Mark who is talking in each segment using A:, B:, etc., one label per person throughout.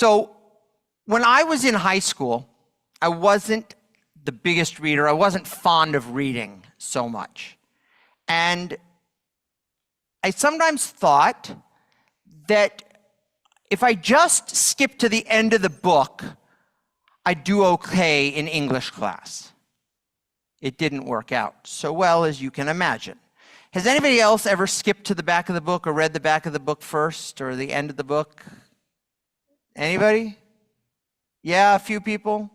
A: So when I was in high school, I wasn't the biggest reader. I wasn't fond of reading so much. And I sometimes thought that if I just skipped to the end of the book, I'd do okay in English class. It didn't work out so well as you can imagine. Has anybody else ever skipped to the back of the book or read the back of the book first or the end of the book? Anybody? Yeah, a few people.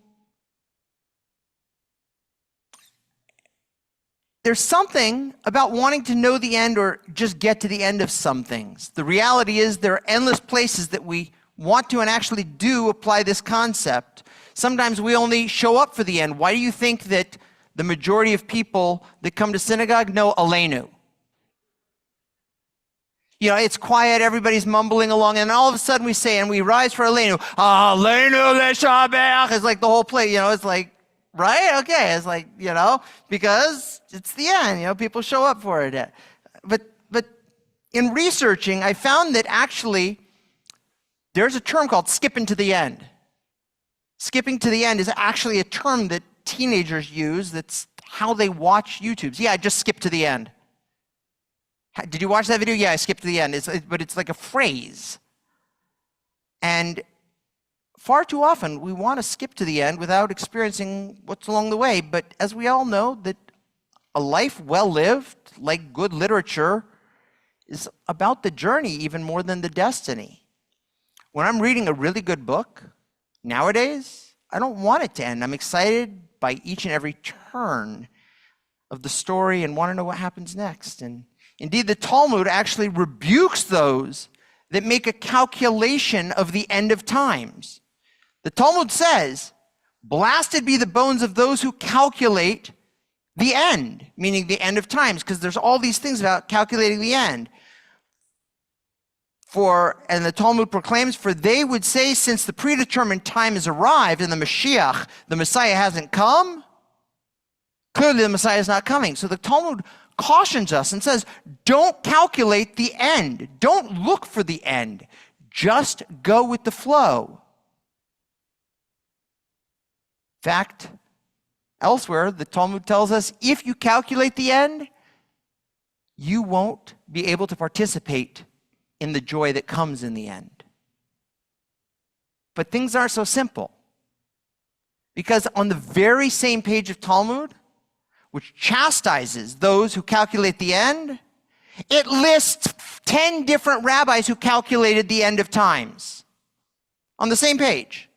A: There's something about wanting to know the end or just get to the end of some things. The reality is there are endless places that we want to and actually do apply this concept. Sometimes we only show up for the end. Why do you think that the majority of people that come to synagogue know Aleinu? You know, it's quiet, everybody's mumbling along, and all of a sudden we say, and we rise for Aleinu. Aleinu leshabech. It's like the whole play, you know, it's like, right? Okay, it's like, you know, because it's the end, you know, people show up for it. But in researching, I found that actually there's a term called skipping to the end. Skipping to the end is actually a term that teenagers use. That's how they watch YouTubes. Yeah, I just skipped to the end. Did you watch that video? Yeah, I skipped to the end. But it's like a phrase. And far too often, we want to skip to the end without experiencing what's along the way. But as we all know, that a life well lived, like good literature, is about the journey even more than the destiny. When I'm reading a really good book, nowadays, I don't want it to end. I'm excited by each and every turn of the story and want to know what happens next. And indeed, the Talmud actually rebukes those that make a calculation of the end of times. The Talmud says, blasted be the bones of those who calculate the end, meaning the end of times, because there's all these things about calculating the end. And the Talmud proclaims, for they would say, since the predetermined time has arrived and the Mashiach, the Messiah, hasn't come, clearly the Messiah is not coming. So the Talmud cautions us and says, don't calculate the end. Don't look for the end. Just go with the flow. In fact, elsewhere, the Talmud tells us, if you calculate the end, you won't be able to participate in the joy that comes in the end. But things aren't so simple. Because on the very same page of Talmud, which chastises those who calculate the end, it lists 10 different rabbis who calculated the end of times. On the same page.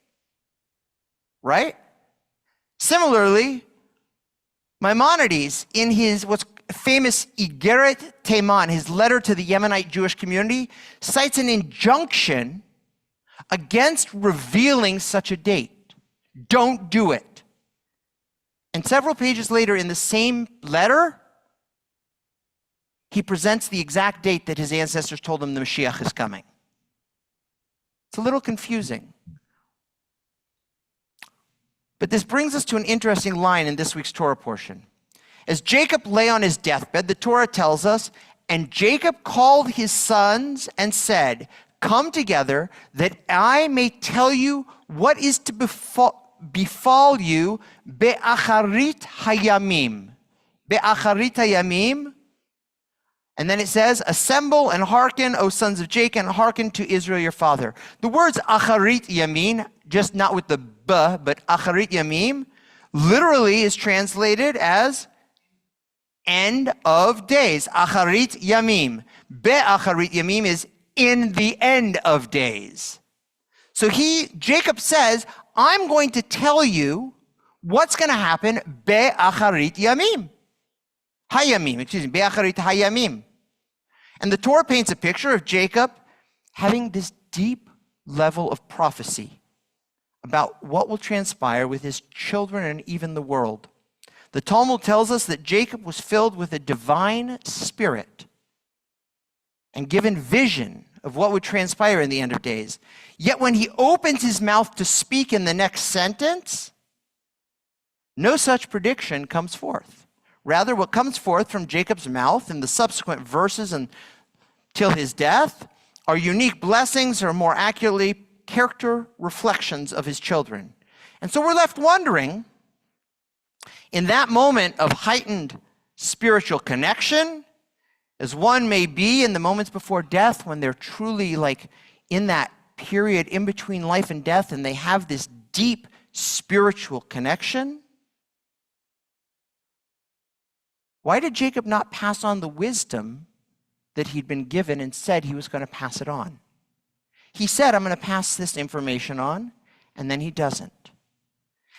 A: Right? Similarly, Maimonides, in his what's famous Igeret Teman, his letter to the Yemenite Jewish community, cites an injunction against revealing such a date. Don't do it. And several pages later in the same letter, he presents the exact date that his ancestors told him the Mashiach is coming. It's a little confusing. But this brings us to an interesting line in this week's Torah portion. As Jacob lay on his deathbed, the Torah tells us, and Jacob called his sons and said, come together that I may tell you what is to befall you be'acharit hayamim. Be'acharit hayamim. And then it says, assemble and hearken, O sons of Jacob, and hearken to Israel your father. The words acharit yamin, just not with the b, but acharit yamim, literally is translated as end of days. Acharit yamim. Be'acharit yamim is in the end of days. So Jacob says, I'm going to tell you what's going to happen be'acharit yamim. Hayamim, be'acharit hayamim. And the Torah paints a picture of Jacob having this deep level of prophecy about what will transpire with his children and even the world. The Talmud tells us that Jacob was filled with a divine spirit and given vision of what would transpire in the end of days. Yet when he opens his mouth to speak in the next sentence, no such prediction comes forth. Rather, what comes forth from Jacob's mouth in the subsequent verses until his death are unique blessings, or more accurately character reflections of his children. And so we're left wondering, in that moment of heightened spiritual connection, as one may be in the moments before death when they're truly like in that period in between life and death and they have this deep spiritual connection, why did Jacob not pass on the wisdom that he'd been given and said he was going to pass it on? He said, I'm going to pass this information on, and then he doesn't.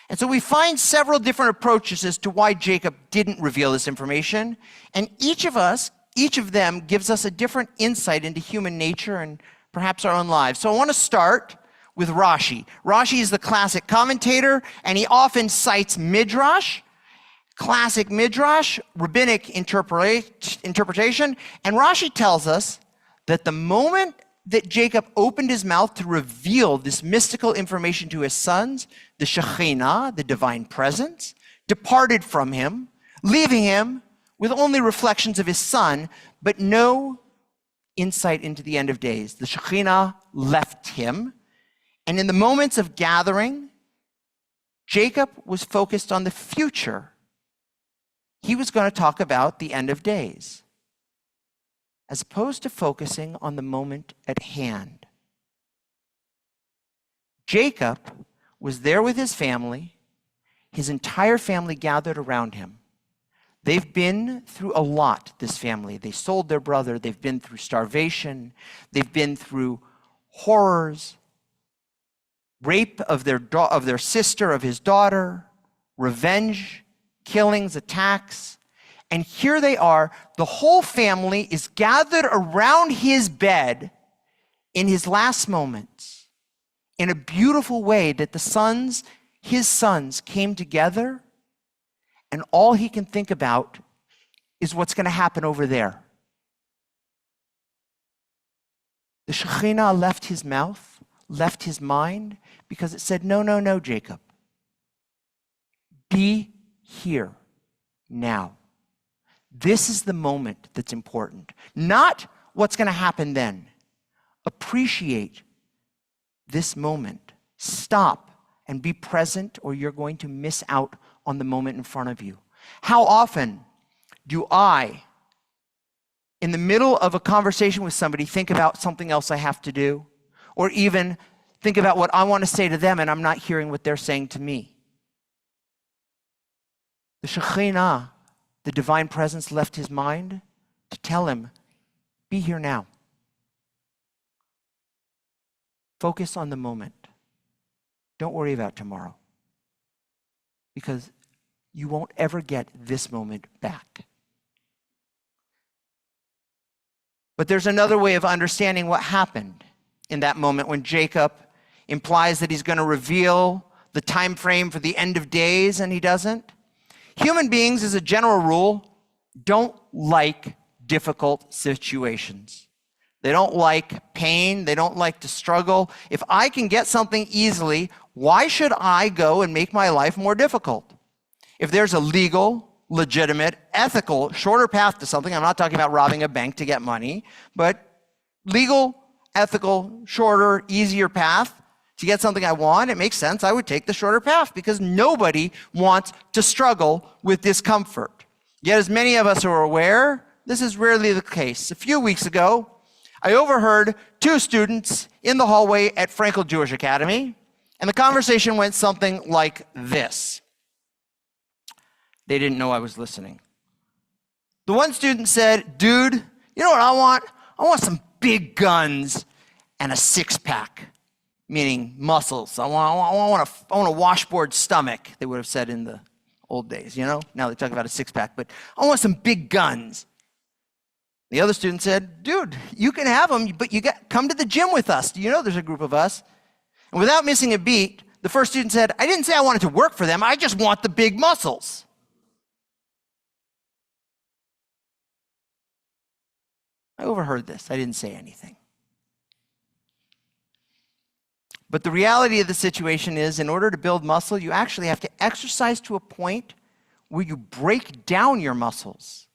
A: And so we find several different approaches as to why Jacob didn't reveal this information, and each of them gives us a different insight into human nature and perhaps our own lives. So I want to start with Rashi. Rashi is the classic commentator, and he often cites Midrash, classic Midrash, rabbinic interpretation. And Rashi tells us that the moment that Jacob opened his mouth to reveal this mystical information to his sons, the Shekhinah, the divine presence, departed from him, leaving him with only reflections of his son, but no insight into the end of days. The Shekhinah left him, and in the moments of gathering, Jacob was focused on the future. He was going to talk about the end of days, as opposed to focusing on the moment at hand. Jacob was there with his family, his entire family gathered around him. They've been through a lot, this family. They sold their brother, they've been through starvation, they've been through horrors, rape of their sister, of his daughter, revenge, killings, attacks. And here they are, the whole family is gathered around his bed in his last moments in a beautiful way that his sons came together, and all he can think about is what's going to happen over there. The Shekhinah left his mouth, left his mind, because it said, no, Jacob. Be here now. This is the moment that's important. Not what's going to happen then. Appreciate this moment. Stop and be present, or you're going to miss out on the moment in front of you. How often do I, in the middle of a conversation with somebody, think about something else I have to do, or even think about what I want to say to them and I'm not hearing what they're saying to me? The Shekhinah, the divine presence, left his mind to tell him, be here now. Focus on the moment. Don't worry about tomorrow, because you won't ever get this moment back. But there's another way of understanding what happened in that moment when Jacob implies that he's going to reveal the time frame for the end of days, and he doesn't. Human beings, as a general rule, don't like difficult situations. They don't like pain. They don't like to struggle. If I can get something easily, why should I go and make my life more difficult? If there's a legal, legitimate, ethical, shorter path to something, I'm not talking about robbing a bank to get money, but legal, ethical, shorter, easier path to get something I want, it makes sense. I would take the shorter path because nobody wants to struggle with discomfort. Yet, as many of us are aware, this is rarely the case. A few weeks ago, I overheard two students in the hallway at Frankel Jewish Academy, and the conversation went something like this. They didn't know I was listening. The one student said, dude, you know what I want? I want some big guns and a six-pack. Meaning muscles. I want a washboard stomach, they would have said in the old days, you know? Now they talk about a six-pack, but I want some big guns. The other student said, dude, you can have them, but come to the gym with us. Do you know there's a group of us? And without missing a beat, the first student said, I didn't say I wanted to work for them, I just want the big muscles. I overheard this, I didn't say anything. But the reality of the situation is, in order to build muscle, you actually have to exercise to a point where you break down your muscles.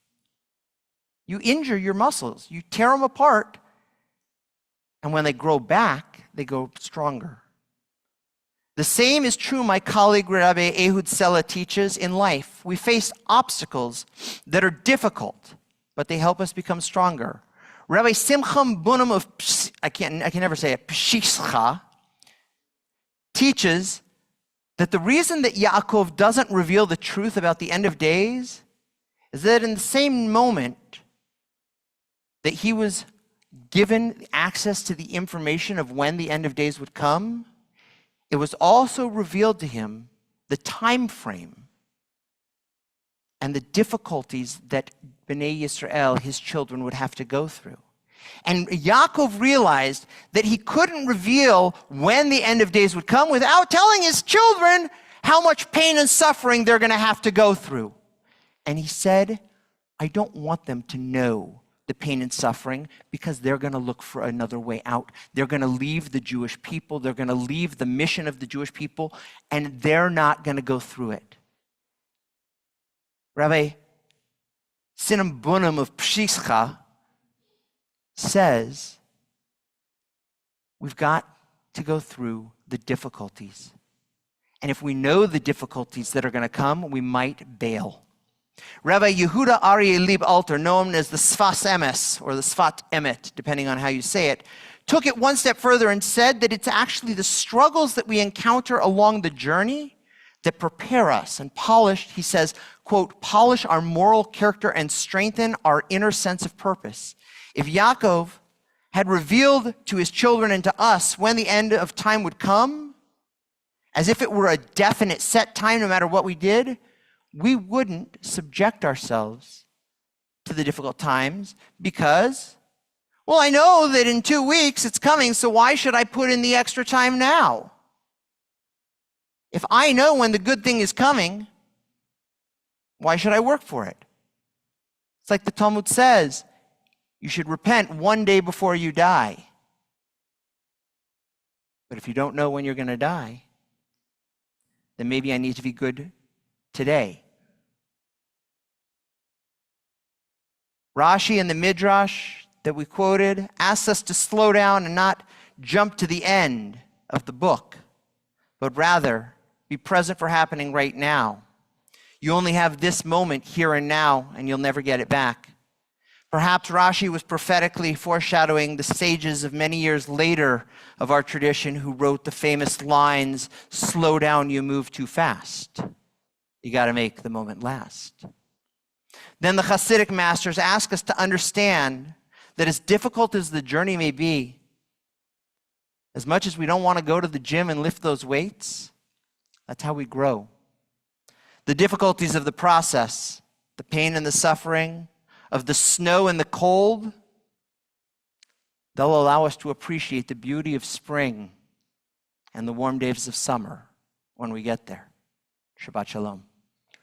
A: You injure your muscles. You tear them apart. And when they grow back, they go stronger. The same is true, my colleague Rabbi Ehud Sela teaches, in life. We face obstacles that are difficult, but they help us become stronger. Rabbi Simcha Bunim of, I can never say it, Pshischa, teaches that the reason that Yaakov doesn't reveal the truth about the end of days is that in the same moment that he was given access to the information of when the end of days would come, it was also revealed to him the time frame and the difficulties that Bnei Yisrael, his children, would have to go through. And Yaakov realized that he couldn't reveal when the end of days would come without telling his children how much pain and suffering they're going to have to go through. And he said, I don't want them to know the pain and suffering because they're going to look for another way out. They're going to leave the Jewish people. They're going to leave the mission of the Jewish people, and they're not going to go through it. Rabbi Sinem Bunim of Pshischa says we've got to go through the difficulties. And if we know the difficulties that are going to come, we might bail. Rabbi Yehuda Aryeh Leib Alter, known as the Sfas Emes, or the Sfat Emet, depending on how you say it, took it one step further and said that it's actually the struggles that we encounter along the journey that prepare us and polish, he says, quote, polish our moral character and strengthen our inner sense of purpose. If Yaakov had revealed to his children and to us when the end of time would come, as if it were a definite set time no matter what we did, we wouldn't subject ourselves to the difficult times because, well, I know that in 2 weeks it's coming, so why should I put in the extra time now? If I know when the good thing is coming, why should I work for it? It's like the Talmud says, you should repent 1 day before you die. But if you don't know when you're going to die, then maybe I need to be good today. Rashi in the Midrash that we quoted asks us to slow down and not jump to the end of the book, but rather be present for happening right now. You only have this moment here and now, and you'll never get it back. Perhaps Rashi was prophetically foreshadowing the sages of many years later of our tradition who wrote the famous lines, slow down, you move too fast. You got to make the moment last. Then the Hasidic masters ask us to understand that as difficult as the journey may be, as much as we don't want to go to the gym and lift those weights, that's how we grow. The difficulties of the process, the pain and the suffering, of the snow and the cold, they'll allow us to appreciate the beauty of spring and the warm days of summer when we get there. Shabbat Shalom.